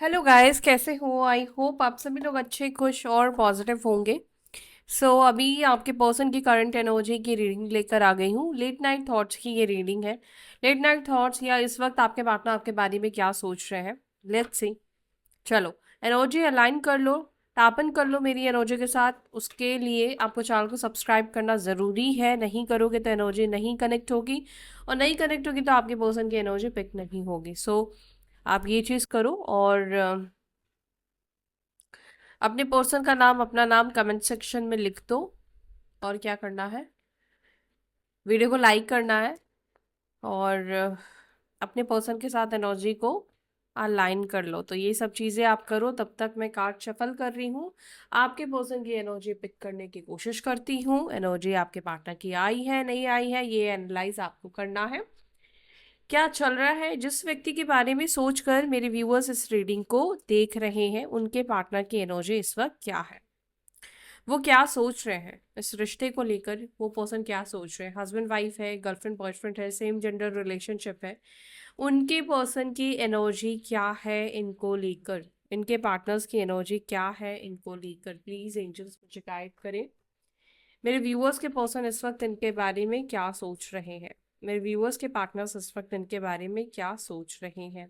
Hello guys, कैसे हो? I hope आप सभी लोग अच्छे, खुश और पॉजिटिव होंगे। अभी आपके पर्सन की करंट एनर्जी की रीडिंग लेकर आ गई हूँ। लेट नाइट थॉट्स की ये रीडिंग है। लेट नाइट थॉट्स या इस वक्त आपके पार्टनर आपके बारे में क्या सोच रहे हैं। Let's see. चलो, एनर्जी अलाइन कर लो। तापन कर लो मेरी एनर्जी के साथ। उसके लिए आपको चैनल को सब्सक्राइब करना ज़रूरी है। नहीं करोगे तो एनर्जी नहीं कनेक्ट होगी, और नहीं कनेक्ट होगी तो आपके पर्सन की एनर्जी पिक नहीं होगी। आप ये चीज़ करो, और अपने पर्सन का नाम, अपना नाम कमेंट सेक्शन में लिख दो। और क्या करना है, वीडियो को लाइक करना है, और अपने पर्सन के साथ एनर्जी को अलाइन कर लो। तो ये सब चीज़ें आप करो, तब तक मैं कार्ड शफल कर रही हूँ। आपके पर्सन की एनर्जी पिक करने की कोशिश करती हूँ। एनर्जी आपके पार्टनर की आई है, नहीं आई है, ये एनालाइज आपको करना है। क्या चल रहा है, जिस व्यक्ति के बारे में सोचकर मेरे व्यूअर्स इस रीडिंग को देख रहे हैं, उनके पार्टनर की एनर्जी इस वक्त क्या है। वो क्या सोच रहे हैं इस रिश्ते को लेकर। वो पर्सन क्या सोच रहे हैं, हस्बैंड वाइफ है, गर्लफ्रेंड बॉयफ्रेंड है, सेम जेंडर रिलेशनशिप है। उनके पर्सन की एनर्जी क्या है इनको लेकर, इनके पार्टनर्स की एनर्जी क्या है इनको लेकर। प्लीज एंजल्स मुझे गाइड करें। मेरे व्यूअर्स के पर्सन इस वक्त इनके बारे में क्या सोच रहे हैं। मेरे व्यूअर्स के पार्टनर्स इस वक्त इनके बारे में क्या सोच रहे हैं।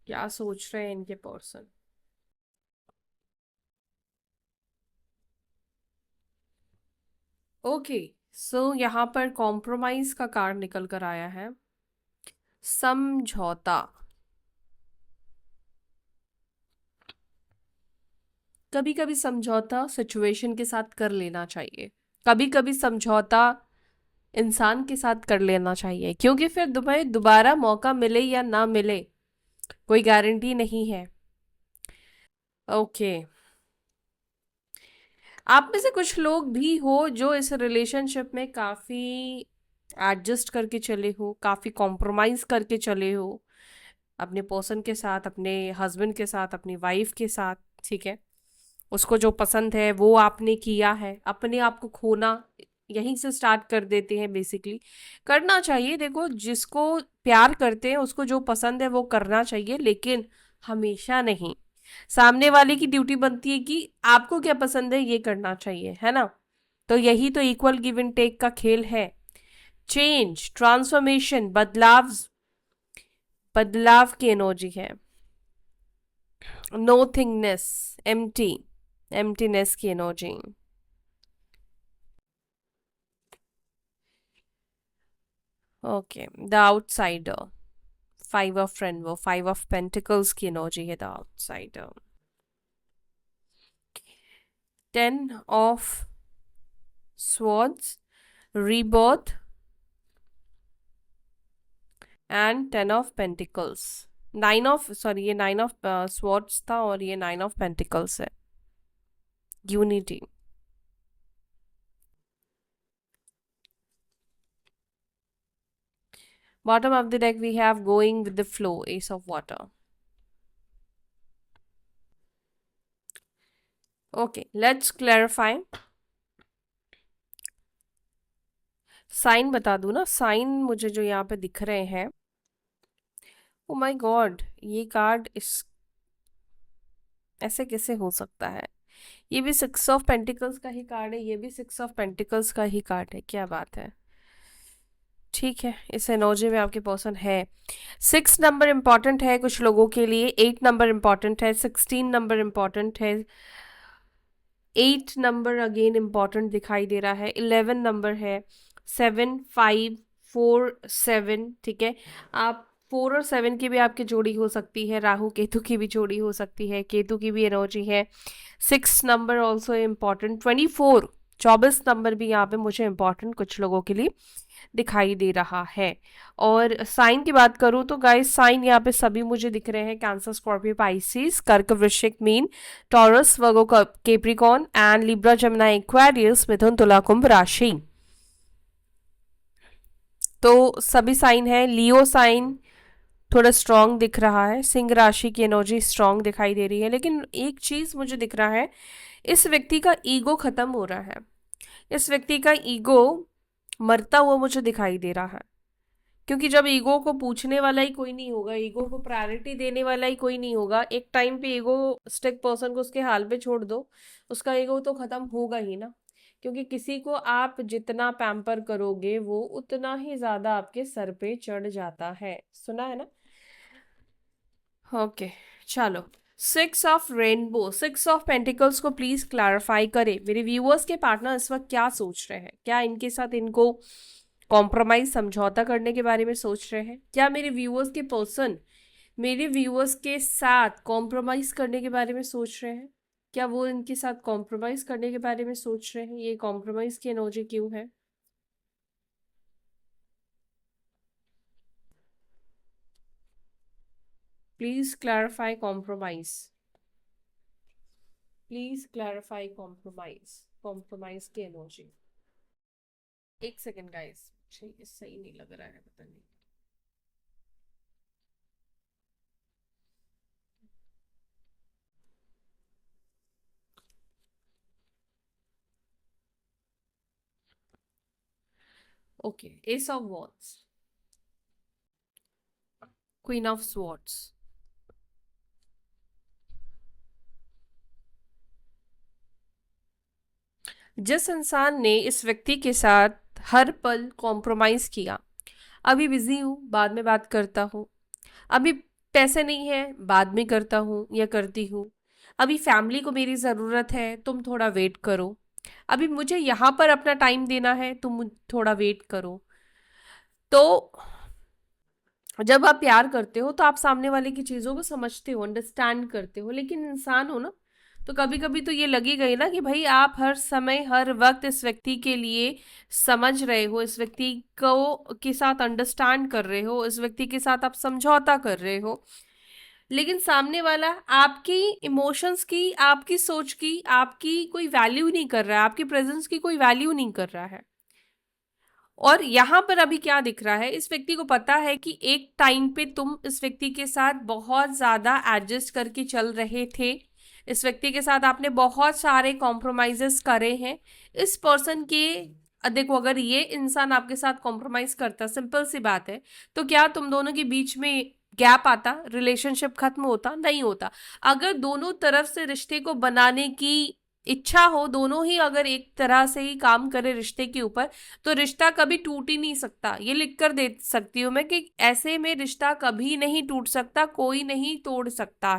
क्या सोच रहे हैं इनके पर्सन। ओके, यहाँ पर कॉम्प्रोमाइज का कार्ड निकल कर आया है। समझौता। कभी कभी समझौता सिचुएशन के साथ कर लेना चाहिए। कभी कभी समझौता इंसान के साथ कर लेना चाहिए, क्योंकि फिर तुम्हें दोबारा मौका मिले या ना मिले, कोई गारंटी नहीं है। ओके, आप में से कुछ लोग भी हो जो इस रिलेशनशिप में काफ़ी एडजस्ट करके चले हो, काफ़ी कॉम्प्रोमाइज़ करके चले हो, अपने पर्सन के साथ, अपने हस्बैंड के साथ, अपनी वाइफ के साथ। ठीक है, उसको जो पसंद है वो आपने किया है। अपने आप को खोना यहीं से स्टार्ट कर देते हैं बेसिकली। करना चाहिए, देखो जिसको प्यार करते हैं उसको जो पसंद है वो करना चाहिए, लेकिन हमेशा नहीं। सामने वाले की ड्यूटी बनती है कि आपको क्या पसंद है ये करना चाहिए, है ना। तो यही तो इक्वल गिव एंड टेक का खेल है। चेंज, ट्रांसफॉर्मेशन, बदलाव, बदलाव की एनर्जी है। नोथिंगनेस, एम्प्टी, एम्प्टीनेस की energy. Okay, the outsider. Five of friend, वो फाइव ऑफ पेंटिकल्स की एनर्जी है the outsider. Ten of swords, rebirth, and ten of pentacles. Nine of, sorry, ये नाइन ऑफ स्वॉर्ड्स था और ये नाइन ऑफ पेंटिकल्स है। Unity. Bottom of the deck we have going with the flow, ace of water. Okay, let's clarify. Sign बता दूं ना, sign मुझे जो यहाँ पे दिख रहे हैं। ओ माय गॉड, ये कार्ड इस ऐसे कैसे हो सकता है। ये भी सिक्स ऑफ पेंटिकल्स का ही कार्ड है, ये भी सिक्स ऑफ पेंटिकल्स का ही कार्ड है। क्या बात है। ठीक है, इस एनर्जी में आपके पर्सन है। 6 नंबर इंपॉर्टेंट है कुछ लोगों के लिए, 8 नंबर इंपॉर्टेंट है, 16 नंबर इंपॉर्टेंट है, 8 नंबर अगेन इंपॉर्टेंट दिखाई दे रहा है, 11 नंबर है, 7, 5, 4, 7। ठीक है, आप 4 और 7 की भी आपकी जोड़ी हो सकती है, राहु केतु की भी जोड़ी हो सकती है, केतु की भी एनर्जी है। 6 नंबर ऑल्सो इम्पॉर्टेंट, 24 नंबर भी यहाँ पे मुझे इम्पॉर्टेंट कुछ लोगों के लिए दिखाई दे रहा है। और साइन की बात करूं तो गाइस, साइन यहाँ पे सभी मुझे दिख रहे हैं, कैंसर, स्कॉर्पियो, पाइसिस, कर्क, वृश्चिक, मीन, Taurus, Virgo, Capricorn and Libra, Gemini, Aquarius, मिथुन, तुला, कुंभ राशि। तो सभी साइन है। लियो साइन, थोड़ा स्ट्रांग दिख रहा है, सिंह राशि की एनर्जी स्ट्रांग दिखाई दे रही है, लेकिन एक चीज मुझे दिख रहा है, इस व्यक्ति का ईगो खत्म हो रहा है। इस व्यक्ति का ईगो मरता हुआ मुझे दिखाई दे रहा है, क्योंकि जब ईगो को पूछने वाला ही कोई नहीं होगा, ईगो को प्रायोरिटी देने वाला ही कोई नहीं होगा, एक टाइम पे ईगो स्टिक पर्सन को उसके हाल पे छोड़ दो, उसका ईगो तो खत्म होगा ही ना। क्योंकि किसी को आप जितना पैम्पर करोगे वो उतना ही ज्यादा आपके सर पे चढ़ जाता है, सुना है ना। ओके, चलो। Six of rainbow, six of pentacles को प्लीज क्लैरिफाई करें। मेरे व्यूअर्स के पार्टनर इस वक्त क्या सोच रहे हैं? क्या इनके साथ इनको कॉम्प्रोमाइज, समझौता करने के बारे में सोच रहे हैं? क्या मेरे व्यूअर्स के पर्सन मेरे व्यूअर्स के साथ कॉम्प्रोमाइज करने के बारे में सोच रहे हैं? क्या वो इनके साथ कॉम्प्रोमाइज करने के बारे में सोच रहे हैं? ये कॉम्प्रोमाइज की एनर्जी क्यों है? Please clarify compromise, please clarify compromise, compromise की एनर्जी। एक सेकेंड गाइस, ये सही नहीं लग रहा है, पता नहीं। Okay, S of wands, queen of swords, जिस इंसान ने इस व्यक्ति के साथ हर पल कॉम्प्रोमाइज किया, अभी बिजी हूँ बाद में बात करता हूँ, अभी पैसे नहीं है बाद में करता हूँ या करती हूँ, अभी फैमिली को मेरी ज़रूरत है तुम थोड़ा वेट करो, अभी मुझे यहाँ पर अपना टाइम देना है तुम थोड़ा वेट करो। तो जब आप प्यार करते हो तो आप सामने वाले की चीज़ों को समझते हो, अंडरस्टैंड करते हो, लेकिन इंसान हो ना, तो कभी कभी तो ये लगेगा ही ना कि भाई आप हर समय हर वक्त इस व्यक्ति के लिए समझ रहे हो, इस व्यक्ति को के साथ अंडरस्टैंड कर रहे हो, इस व्यक्ति के साथ आप समझौता कर रहे हो, लेकिन सामने वाला आपकी इमोशंस की, आपकी सोच की, आपकी कोई वैल्यू नहीं कर रहा है, आपकी प्रेजेंस की कोई वैल्यू नहीं कर रहा है। और यहां पर अभी क्या दिख रहा है, इस व्यक्ति को पता है कि एक टाइम पे तुम इस व्यक्ति के साथ बहुत ज्यादा एडजस्ट करके चल रहे थे, इस व्यक्ति के साथ आपने बहुत सारे कॉम्प्रोमाइजेस करे हैं। इस पर्सन के देखो, अगर ये इंसान आपके साथ कॉम्प्रोमाइज करता, सिंपल सी बात है, तो क्या तुम दोनों के बीच में गैप आता, रिलेशनशिप खत्म होता? नहीं होता। अगर दोनों तरफ से रिश्ते को बनाने की इच्छा हो, दोनों ही अगर एक तरह से ही काम करे रिश्ते के ऊपर, तो रिश्ता कभी टूट ही नहीं सकता। ये लिख कर दे सकती हूँ मैं कि ऐसे में रिश्ता कभी नहीं टूट सकता, कोई नहीं तोड़ सकता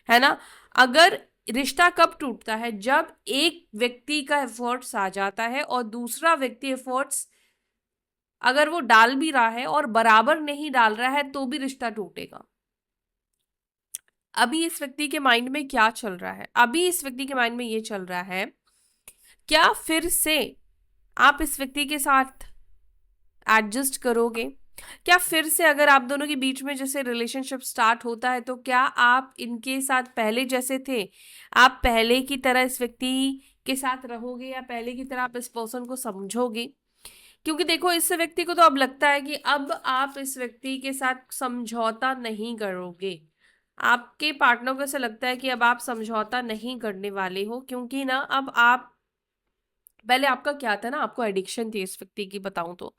है ना। अगर रिश्ता कब टूटता है? जब एक व्यक्ति का एफर्ट्स आ जाता है और दूसरा व्यक्ति एफर्ट्स अगर वो डाल भी रहा है और बराबर नहीं डाल रहा है तो भी रिश्ता टूटेगा। अभी इस व्यक्ति के माइंड में क्या चल रहा है? अभी इस व्यक्ति के माइंड में ये चल रहा है, क्या फिर से आप इस व्यक्ति के साथ एडजस्ट करोगे? क्या फिर से अगर आप दोनों के बीच में जैसे रिलेशनशिप स्टार्ट होता है तो क्या आप इनके साथ पहले जैसे थे, आप पहले की तरह इस व्यक्ति के साथ रहोगे, या पहले की तरह आप इस पर्सन को समझोगे? क्योंकि देखो, इस व्यक्ति को तो अब लगता है कि अब आप इस व्यक्ति के साथ समझौता नहीं करोगे। आपके पार्टनर को ऐसा लगता है कि अब आप समझौता नहीं करने वाले हो, क्योंकि ना अब आप, पहले आपका क्या था ना, आपको एडिक्शन थी इस व्यक्ति की, बताऊं तो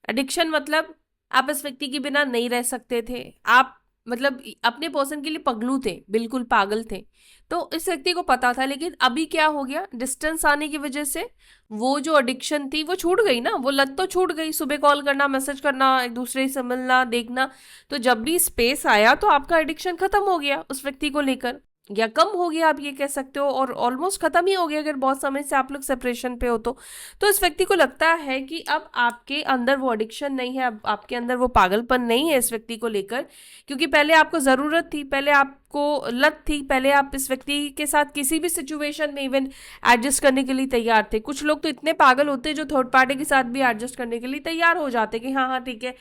एडिक्शन मतलब आप इस व्यक्ति के बिना नहीं रह सकते थे, आप मतलब अपने पर्सन के लिए पगलू थे, बिल्कुल पागल थे। तो इस व्यक्ति को पता था, लेकिन अभी क्या हो गया, डिस्टेंस आने की वजह से वो जो एडिक्शन थी वो छूट गई ना, वो लत तो छूट गई, सुबह कॉल करना, मैसेज करना, एक दूसरे से मिलना, देखना। तो जब भी स्पेस आया तो आपका एडिक्शन खत्म हो गया उस व्यक्ति को लेकर, या कम हो गया, आप ये कह सकते हो, और ऑलमोस्ट खत्म ही हो गया अगर बहुत समय से आप लोग सेपरेशन पे हो तो इस व्यक्ति को लगता है कि अब आपके अंदर वो एडिक्शन नहीं है, अब आपके अंदर वो पागलपन नहीं है इस व्यक्ति को लेकर, क्योंकि पहले आपको जरूरत थी, पहले आपको लत थी, पहले आप इस व्यक्ति के साथ किसी भी सिचुएशन में इवन एडजस्ट करने के लिए तैयार थे। कुछ लोग तो इतने पागल होते हैं जो थर्ड पार्टी के साथ भी एडजस्ट करने के लिए तैयार हो जाते कि हाँ हाँ ठीक है,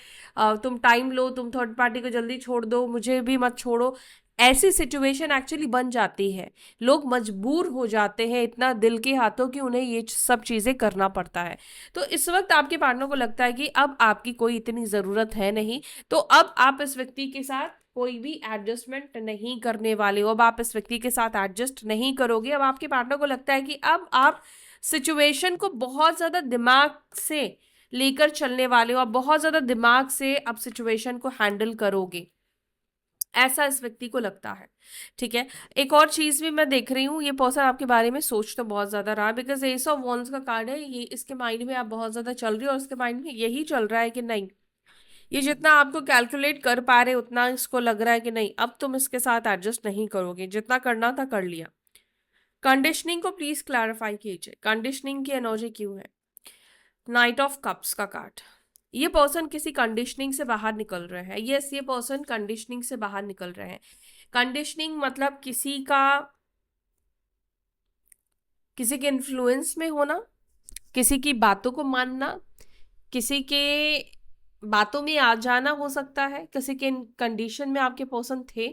तुम टाइम लो, तुम थर्ड पार्टी को जल्दी छोड़ दो, मुझे भी मत छोड़ो। ऐसी सिचुएशन एक्चुअली बन जाती है, लोग मजबूर हो जाते हैं इतना दिल के हाथों कि उन्हें ये सब चीजें करना पड़ता है। तो इस वक्त आपके पार्टनर को लगता है कि अब आपकी कोई इतनी जरूरत है नहीं, तो अब आप इस व्यक्ति के साथ कोई भी एडजस्टमेंट नहीं करने वाले हो, अब आप इस व्यक्ति के साथ एडजस्ट नहीं करोगे। अब आपके पार्टनर को लगता है कि अब आप सिचुएशन को बहुत ज्यादा दिमाग से लेकर चलने वाले हो, आप बहुत ज्यादा दिमाग से अब सिचुएशन को हैंडल करोगे, ऐसा इस व्यक्ति को लगता है। ठीक है, एक और चीज भी मैं देख रही हूँ, ये पर्सन आपके बारे में सोच तो बहुत ज्यादा रहा है, बिकॉज एस ऑफ वॉन्ड्स का कार्ड है, ये इसके माइंड में आप बहुत ज्यादा चल रही हो और इसके माइंड में यही चल रहा है कि नहीं, ये जितना आपको कैलकुलेट कर पा रहे उतना इसको लग रहा है कि नहीं, अब तुम इसके साथ एडजस्ट नहीं करोगे, जितना करना था कर लिया। कंडीशनिंग को प्लीज क्लैरिफाई कीजिए, कंडीशनिंग की एनर्जी क्यों है? नाइट ऑफ कप्स का कार्ड, ये पर्सन किसी कंडीशनिंग से बाहर निकल रहे हैं। यस, ये पर्सन कंडीशनिंग से बाहर निकल रहे हैं। कंडीशनिंग मतलब किसी के इन्फ्लुएंस में होना, किसी की बातों को मानना, किसी के बातों में आ जाना हो सकता है, किसी के कंडीशन में आपके पर्सन थे,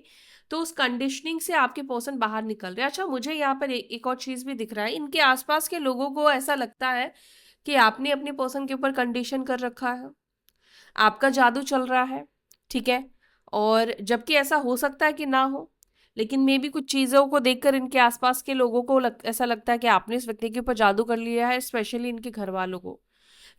तो उस कंडीशनिंग से आपके पर्सन बाहर निकल रहे हैं। अच्छा, मुझे यहाँ पर एक और चीज भी दिख रहा है, इनके आसपास के लोगों को ऐसा लगता है कि आपने अपने पर्सन के ऊपर कंडीशन कर रखा है, आपका जादू चल रहा है। ठीक है, और जबकि ऐसा हो सकता है कि ना हो, लेकिन मे भी कुछ चीजों को देखकर इनके आसपास के लोगों को ऐसा लगता है कि आपने इस व्यक्ति के ऊपर जादू कर लिया है, स्पेशली इनके घर वालों को,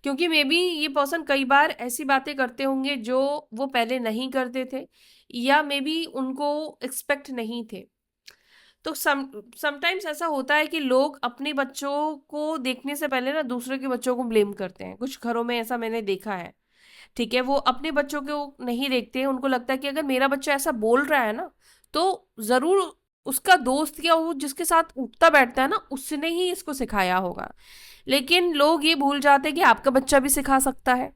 क्योंकि मे बी ये पर्सन कई बार ऐसी बातें करते होंगे जो वो पहले नहीं करते थे, या मे बी उनको एक्सपेक्ट नहीं थे। तो समटाइम्स ऐसा होता है कि लोग अपने बच्चों को देखने से पहले ना दूसरे के बच्चों को ब्लेम करते हैं, कुछ घरों में ऐसा मैंने देखा है। ठीक है, वो अपने बच्चों को नहीं देखते हैं, उनको लगता है कि अगर मेरा बच्चा ऐसा बोल रहा है ना, तो जरूर उसका दोस्त या वो जिसके साथ उठता बैठता है ना, उसने ही इसको सिखाया होगा। लेकिन लोग ये भूल जाते हैं कि आपका बच्चा भी सिखा सकता है,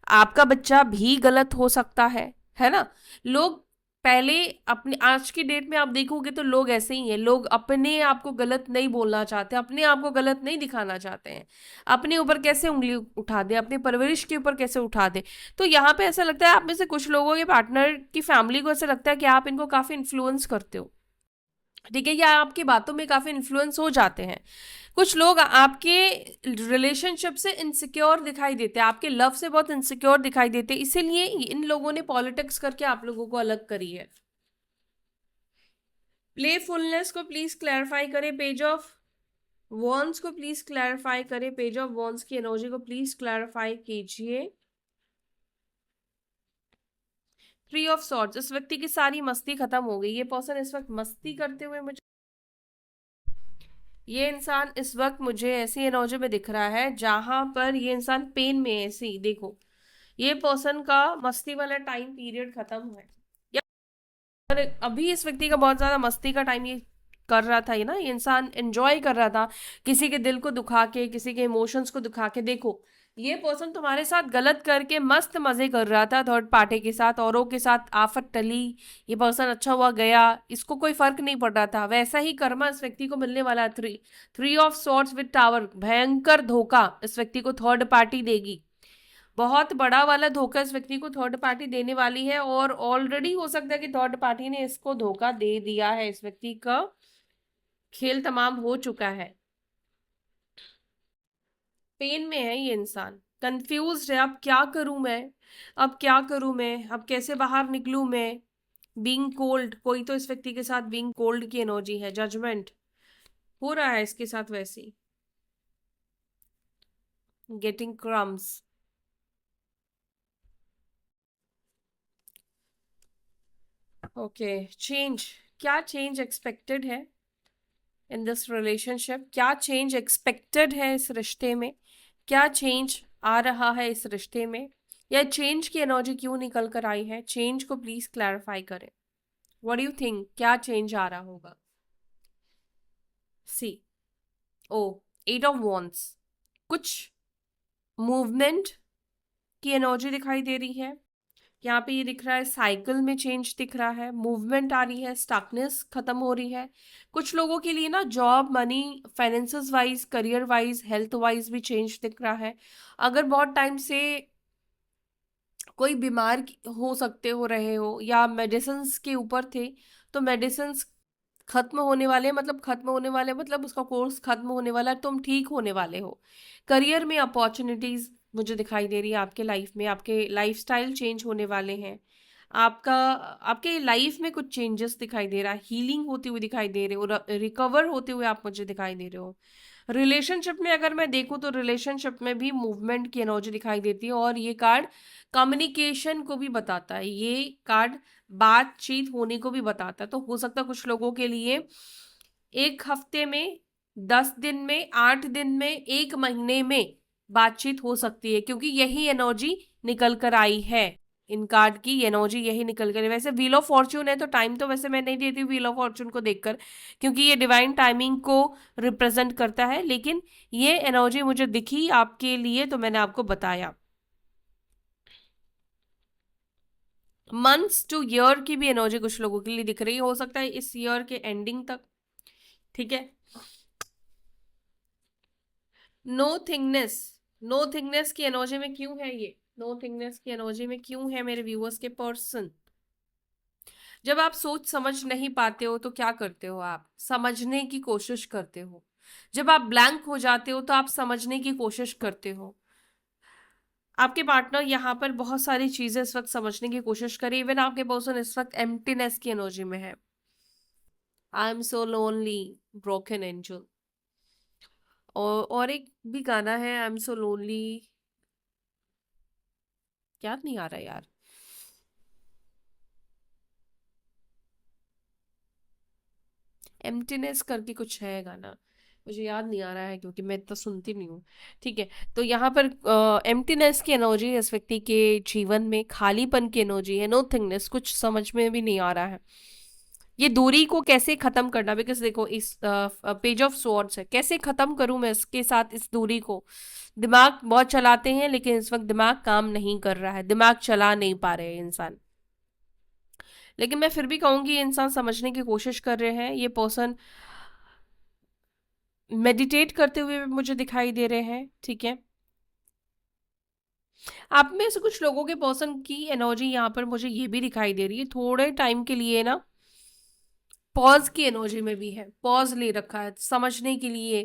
आपका बच्चा भी गलत हो सकता है ना। लोग पहले अपने, आज की डेट में आप देखोगे तो लोग ऐसे ही हैं, लोग अपने आप को गलत नहीं बोलना चाहते, अपने आप को गलत नहीं दिखाना चाहते हैं, अपने ऊपर कैसे उंगली उठा दे, अपनी परवरिश के ऊपर कैसे उठा दे। तो यहाँ पे ऐसा लगता है आप में से कुछ लोगों के पार्टनर की फैमिली को ऐसा लगता है कि आप इनको काफी इन्फ्लुएंस करते हो। ठीक है, या आपकी बातों में काफी इन्फ्लुएंस हो जाते हैं। कुछ लोग आपके रिलेशनशिप से इनसिक्योर दिखाई देते हैं, आपके लव से बहुत इनसिक्योर दिखाई देते हैं, इसीलिए इन लोगों ने पॉलिटिक्स करके आप लोगों को अलग करी है। प्लेफुलनेस को प्लीज क्लैरिफाई करें, पेज ऑफ वॉन्स को प्लीज क्लैरिफाई करें, पेज ऑफ वॉन्स की एनर्जी को प्लीज क्लैरिफाई कीजिए। थ्री ऑफ सॉर्ड्स, इस व्यक्ति की सारी मस्ती खत्म हो गई, ये पर्सन इस वक्त मस्ती करते हुए मुझे, ये इंसान इस वक्त मुझे ऐसी एनर्जी में दिख रहा है जहां पर ये इंसान पेन में है। ऐसी देखो, ये पर्सन का मस्ती वाला टाइम पीरियड खत्म हुआ है, या अभी इस व्यक्ति का बहुत ज्यादा मस्ती का टाइम ये कर रहा था, ये ना, ये इंसान एंजॉय कर रहा था किसी के दिल को दुखा के, किसी के इमोशंस को दुखा के। देखो, ये पर्सन तुम्हारे साथ गलत करके मस्त मजे कर रहा था, थर्ड पार्टी के साथ, औरों के साथ आफत टली, ये पर्सन अच्छा हुआ गया, इसको कोई फर्क नहीं पड़ रहा था। वैसा ही कर्मा इस व्यक्ति को मिलने वाला है। Three of swords with tower, भयंकर धोखा इस व्यक्ति को थर्ड पार्टी देगी, बहुत बड़ा वाला धोखा इस व्यक्ति को थर्ड पार्टी देने वाली है, और ऑलरेडी हो सकता है कि थर्ड पार्टी ने इसको धोखा दे दिया है, इस व्यक्ति का खेल तमाम हो चुका है। पेन में है ये इंसान, कंफ्यूज है, अब क्या करूं मैं, अब क्या करूं मैं, अब कैसे बाहर निकलूं मैं। बीइंग कोल्ड, कोई तो इस व्यक्ति के साथ बीइंग कोल्ड की एनर्जी है, जजमेंट हो रहा है इसके साथ वैसी, गेटिंग क्रम्स। ओके, चेंज, क्या चेंज एक्सपेक्टेड है इन दिस रिलेशनशिप, क्या चेंज एक्सपेक्टेड है इस रिश्ते में, क्या चेंज आ रहा है इस रिश्ते में, या चेंज की एनर्जी क्यों निकल कर आई है, चेंज को प्लीज क्लैरिफाई करें। व्हाट डू यू थिंक, क्या चेंज आ रहा होगा? सी, ओ, एट ऑफ वॉन्ड्स, कुछ मूवमेंट की एनर्जी दिखाई दे रही है यहाँ पे, ये दिख रहा है साइकिल में चेंज दिख रहा है, मूवमेंट आ रही है, स्टकनेस खत्म हो रही है। कुछ लोगों के लिए ना job, money, finances wise, career wise, health wise भी चेंज दिख रहा है। अगर बहुत टाइम से कोई बीमार हो सकते हो रहे हो या मेडिसिन के ऊपर थे, तो मेडिसिन खत्म होने वाले, मतलब खत्म होने वाले मतलब उसका कोर्स खत्म होने वाला है, तुम ठीक होने वाले हो। करियर में अपॉर्चुनिटीज मुझे दिखाई दे रही है आपके लाइफ में, आपके लाइफस्टाइल चेंज होने वाले हैं। आपका आपके लाइफ में कुछ चेंजेस दिखाई दे रहा है, हीलिंग होती हुई दिखाई दे रहे हो, रिकवर होते हुए आप मुझे दिखाई दे रहे हो। रिलेशनशिप में अगर मैं देखूं तो रिलेशनशिप में भी मूवमेंट की एनर्जी दिखाई देती है, और ये कार्ड कम्युनिकेशन को भी बताता है, ये कार्ड बातचीत होने को भी बताता है। तो हो सकता है कुछ लोगों के लिए 1 हफ्ते में, 10 दिन में, 8 दिन में, 1 महीने में बातचीत हो सकती है, क्योंकि यही एनर्जी निकल कर आई है। इन कार्ड की एनर्जी यही निकल कर, वैसे व्हील ऑफ फॉर्च्यून है तो टाइम तो वैसे मैं नहीं देती व्हील ऑफ फॉर्च्यून को देखकर, क्योंकि ये डिवाइन टाइमिंग को रिप्रेजेंट करता है, लेकिन ये एनर्जी मुझे दिखी आपके लिए तो मैंने आपको बताया। मंथ्स टू ईयर की भी एनर्जी कुछ लोगों के लिए दिख रही है, हो सकता है इस ईयर के एंडिंग तक। ठीक है। नो थिंगनेस, नो थिंगनेस की एनर्जी में क्यों है ये, नो थिंगनेस की एनर्जी में क्यों है मेरे व्यूअर्स के पर्सन? जब आप सोच समझ नहीं पाते हो तो क्या करते हो, आप समझने की कोशिश करते हो। जब आप ब्लैंक हो जाते हो तो आप समझने की कोशिश करते हो। आपके पार्टनर यहाँ पर बहुत सारी चीजें इस वक्त समझने की कोशिश करे, इवन आपके पर्सन इस वक्त एम्प्टीनेस की एनर्जी में है। I am so lonely, broken angel. और एक भी गाना है, आई एम सो लोनली, याद नहीं आ रहा यार। एम्प्टीनेस करके कुछ है गाना, मुझे याद नहीं आ रहा है क्योंकि मैं इतना सुनती नहीं हूँ। ठीक है। तो यहाँ पर एम्प्टीनेस की एनर्जी है, इस व्यक्ति के जीवन में खालीपन की एनर्जी है, नोथिंगनेस, कुछ समझ में भी नहीं आ रहा है ये दूरी को कैसे खत्म करना। बिकॉज देखो इस पेज ऑफ स्वॉर्ड्स है, कैसे खत्म करूं मैं इसके साथ इस दूरी को। दिमाग बहुत चलाते हैं लेकिन इस वक्त दिमाग काम नहीं कर रहा है, दिमाग चला नहीं पा रहे हैं इंसान। लेकिन मैं फिर भी कहूंगी ये इंसान समझने की कोशिश कर रहे हैं, ये पर्सन मेडिटेट करते हुए भी मुझे दिखाई दे रहे हैं। ठीक है। आप में से कुछ लोगों के पर्सन की एनर्जी यहाँ पर मुझे ये भी दिखाई दे रही है, थोड़े टाइम के लिए ना पॉज की एनर्जी में भी है, पॉज ले रखा है समझने के लिए,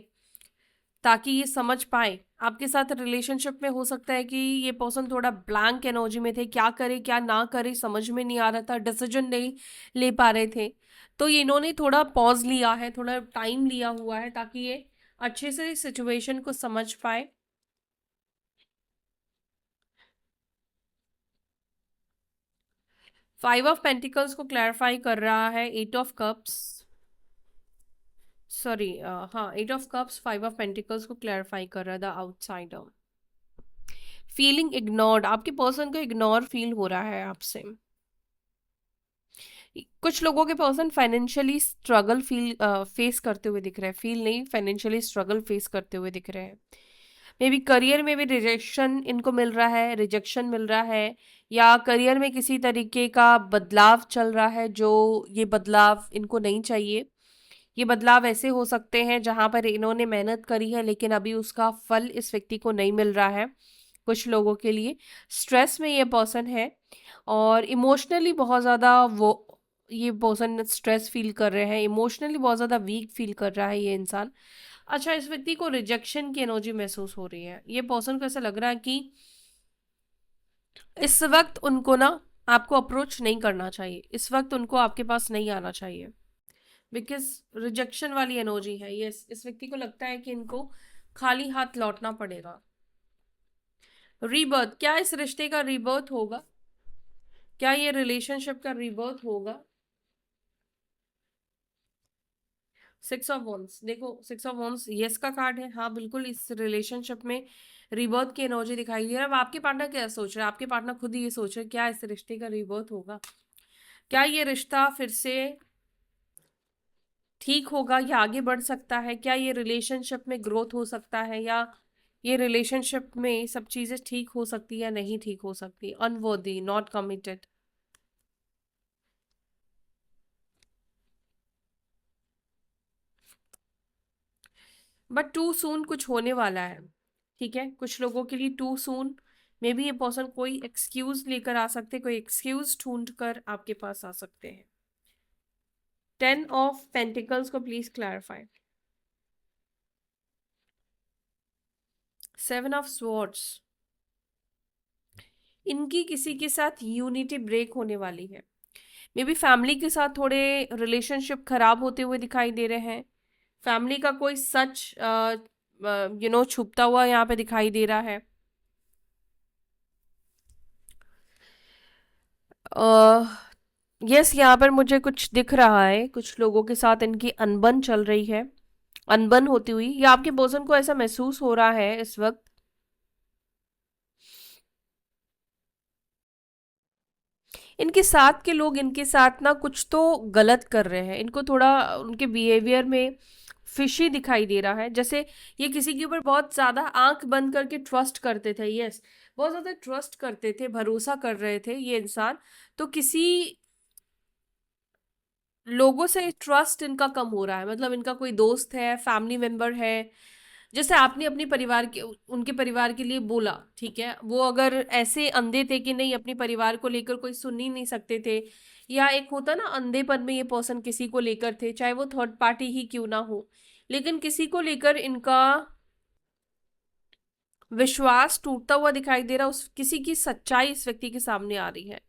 ताकि ये समझ पाए। आपके साथ रिलेशनशिप में हो सकता है कि ये पर्सन थोड़ा ब्लैंक एनर्जी में थे, क्या करे क्या ना करे समझ में नहीं आ रहा था, डिसीजन नहीं ले पा रहे थे। तो ये इन्होंने थोड़ा पॉज लिया है, थोड़ा टाइम लिया हुआ है, ताकि ये अच्छे से सिचुएशन को समझ पाए। 5 ऑफ पेंटिकल्स को क्लैरिफाई कर रहा है 8 ऑफ कप्स, सॉरी, हाँ 8 ऑफ कप्स 5 ऑफ पेंटिकल्स को क्लैरिफाई कर रहा है, द आउटसाइडर। फीलिंग इग्नोर्ड, आपके पर्सन को इग्नोर फील हो रहा है आपसे। कुछ लोगों के पर्सन फाइनेंशियली स्ट्रगल फेस करते हुए दिख रहे हैं, फील नहीं, फाइनेंशियली स्ट्रगल फेस करते हुए दिख रहे हैं। मे बी करियर में भी रिजेक्शन इनको मिल रहा है, रिजेक्शन मिल रहा है, या करियर में किसी तरीके का बदलाव चल रहा है, जो ये बदलाव इनको नहीं चाहिए। ये बदलाव ऐसे हो सकते हैं जहां पर इन्होंने मेहनत करी है लेकिन अभी उसका फल इस व्यक्ति को नहीं मिल रहा है। कुछ लोगों के लिए स्ट्रेस में ये पर्सन है, और इमोशनली बहुत ज़्यादा वो ये पर्सन स्ट्रेस फील कर रहे हैं, इमोशनली बहुत ज़्यादा वीक फील कर रहा है ये इंसान। अच्छा, इस व्यक्ति को रिजेक्शन की एनर्जी महसूस हो रही है, ये पर्सन को ऐसा लग रहा है कि इस वक्त उनको ना आपको अप्रोच नहीं करना चाहिए, इस वक्त उनको आपके पास नहीं आना चाहिए, बिकॉज रिजेक्शन वाली एनर्जी है ये। इस व्यक्ति को लगता है कि इनको खाली हाथ लौटना पड़ेगा। रीबर्थ, क्या इस रिश्ते का रीबर्थ होगा, क्या ये रिलेशनशिप का रीबर्थ होगा? 6 ऑफ वंस, देखो 6 ऑफ वंस यस का कार्ड है, हाँ बिल्कुल इस रिलेशनशिप में रीबर्थ की एनर्जी दिखाई दे रहा है। अब आपके पार्टनर क्या सोच रहा है, आपके पार्टनर खुद ही ये सोच रहे हैं क्या इस रिश्ते का रीबर्थ होगा, क्या ये रिश्ता फिर से ठीक होगा या आगे बढ़ सकता है, क्या ये रिलेशनशिप में ग्रोथ हो सकता है, या ये रिलेशनशिप में सब चीजें ठीक हो सकती या नहीं ठीक हो सकती। Unworthy, not committed. But too soon कुछ होने वाला है। ठीक है, कुछ लोगों के लिए टू सून, मे बी ये पर्सन कोई एक्सक्यूज लेकर आ सकते, कोई एक्सक्यूज ढूंढ कर आपके पास आ सकते हैं। 10 ऑफ पेंटिकल्स को प्लीज क्लैरिफाई। 7 ऑफ स्वॉर्ड्स, इनकी किसी के साथ यूनिटी ब्रेक होने वाली है। मे बी फैमिली के साथ थोड़े रिलेशनशिप खराब होते हुए दिखाई दे रहे हैं। फैमिली का कोई सच छुपता हुआ यहाँ पे दिखाई दे रहा है। यस, यहाँ पर मुझे कुछ दिख रहा है, कुछ लोगों के साथ इनकी अनबन चल रही है, अनबन होती हुई, या आपके पर्सन को ऐसा महसूस हो रहा है इस वक्त। इनके साथ के लोग इनके साथ ना कुछ तो गलत कर रहे हैं, इनको थोड़ा उनके बिहेवियर में फिशी दिखाई दे रहा है। जैसे ये किसी के ऊपर बहुत ज्यादा आंख बंद करके ट्रस्ट करते थे, यस, बहुत ज्यादा ट्रस्ट करते थे, भरोसा कर रहे थे ये इंसान। तो किसी लोगों से ट्रस्ट इनका कम हो रहा है, मतलब इनका कोई दोस्त है, फैमिली मेंबर है, जैसे आपने अपनी परिवार के उनके परिवार के लिए बोला, ठीक है, वो अगर ऐसे अंधे थे कि नहीं अपने परिवार को लेकर कोई सुन ही नहीं सकते थे, या एक होता ना अंधेपन में ये पर्सन किसी को लेकर थे, चाहे वो थर्ड पार्टी ही क्यों ना हो, लेकिन किसी को लेकर इनका विश्वास टूटता हुआ दिखाई दे रहा, उस किसी की सच्चाई इस व्यक्ति के सामने आ रही है।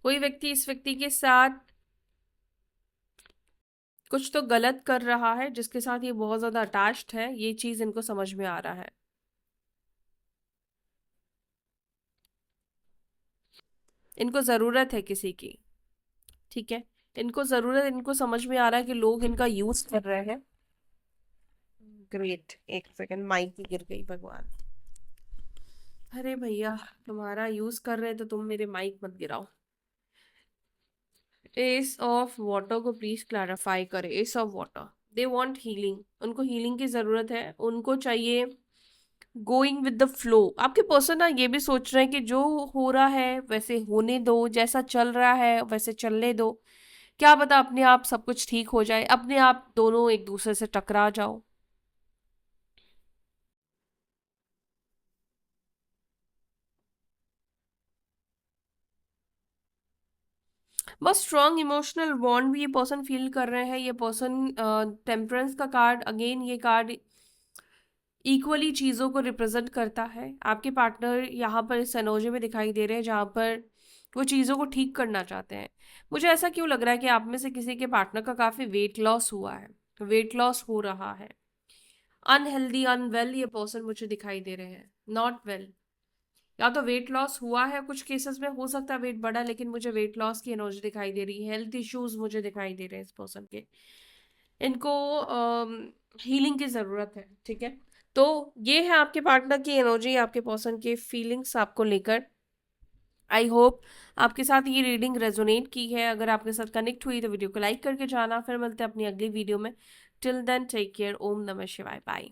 कोई व्यक्ति इस व्यक्ति के साथ कुछ तो गलत कर रहा है, जिसके साथ ये बहुत ज्यादा अटैच्ड है, ये चीज इनको समझ में आ रहा है। इनको जरूरत है किसी की, ठीक है, इनको जरूरत, इनको समझ में आ रहा है कि लोग इनका यूज कर रहे हैं। ग्रेट, एक सेकंड, माइक ही गिर गई, भगवान। अरे भैया, तुम्हारा यूज कर रहे हैं तो तुम मेरे माइक मत गिराओ। एस ऑफ वाटर को प्लीज क्लैरिफाई करें। S of water, they want healing, उनको हीलिंग की जरूरत है, उनको चाहिए गोइंग विद द फ्लो। आपके पर्सन ना ये भी सोच रहे हैं कि जो हो रहा है वैसे होने दो, जैसा चल रहा है वैसे चलने दो, क्या पता अपने आप सब कुछ ठीक हो जाए, अपने आप दोनों एक दूसरे से टकरा जाओ। बस स्ट्रॉन्ग इमोशनल बॉन्ड भी ये पर्सन फील कर रहे हैं। ये पर्सन टेम्परेंस का कार्ड, अगेन ये कार्ड इक्वली चीज़ों को रिप्रेजेंट करता है। आपके पार्टनर यहाँ पर इस एनर्जी में दिखाई दे रहे हैं जहाँ पर वो चीज़ों को ठीक करना चाहते हैं। मुझे ऐसा क्यों लग रहा है कि आप में से किसी के पार्टनर का काफ़ी वेट लॉस हुआ है, वेट लॉस हो रहा है, अनहेल्दी अनवेल ये पर्सन मुझे दिखाई दे रहे हैं, नॉट वेल। या तो वेट लॉस हुआ है, कुछ केसेस में हो सकता है वेट बढ़ा, लेकिन मुझे वेट लॉस की एनर्जी दिखाई दे रही है, हेल्थ इश्यूज मुझे दिखाई दे रहे हैं इस पर्सन के। इनको हीलिंग की ज़रूरत है, ठीक है। तो ये है आपके पार्टनर की एनर्जी, आपके पर्सन के फीलिंग्स आपको लेकर। आई होप आपके साथ ये रीडिंग रेजोनेट की है। अगर आपके साथ कनेक्ट हुई तो वीडियो को लाइक करके जाना। फिर मिलते हैं अपनी अगली वीडियो में। Till then take care. ओम नमः शिवाय। बाय।